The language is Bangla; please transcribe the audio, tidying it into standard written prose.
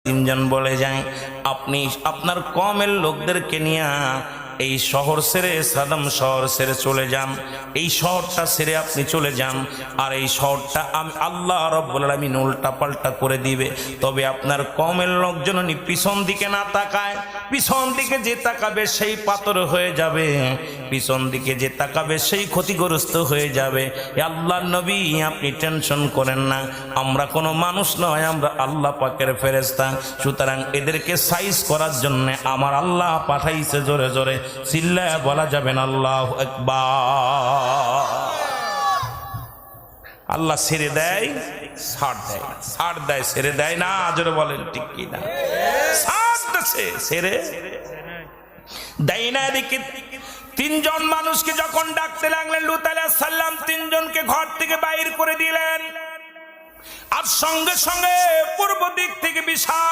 তিনজন বলে যায়, আপনি আপনার কমের লোকদেরকে নিয়ে এই শহর ছেড়ে, সাদাম শহর ছেড়ে চলে যান, এই শহরটা ছেড়ে আপনি চলে যান, আর এই শহরটা আমি আল্লাহ রাব্বুল আলামিন উল্টা পাল্টা করে দিবে। তবে আপনার কমের লোকজন পিছন দিকে না তাকায়, পিছন দিকে যে তাকাবে সেই পাথর হয়ে যাবে, পিছন দিকে যে তাকাবে সেই ক্ষতিগ্রস্ত হয়ে যাবে। আল্লাহর নবী আপনি টেনশন করেন না, আমরা কোনো মানুষ নয়, আমরা আল্লাহ পাকের ফেরেশতা, সুতরাং এদেরকে সাইজ করার জন্য আমার আল্লাহ পাঠাইছে। জোরে জোরে চিল্লায়া বলা যাবে না আল্লাহু আকবার। আল্লাহ ছেড়ে দেয়, ছাড় দেয়, ছাড় দেয়, ছেড়ে দেয় না। জোরে বলেন ঠিক কি না? ছাড়তেছে, ছেড়ে দেয় না। এদিকে তিনজন মানুষকে যখন ডাকতে লাগলেন, লূত আলাইহিস সালাম তিনজনকে ঘর থেকে বাইর করে দিলেন, আর সঙ্গে সঙ্গে পূর্ব দিক থেকে বিশাল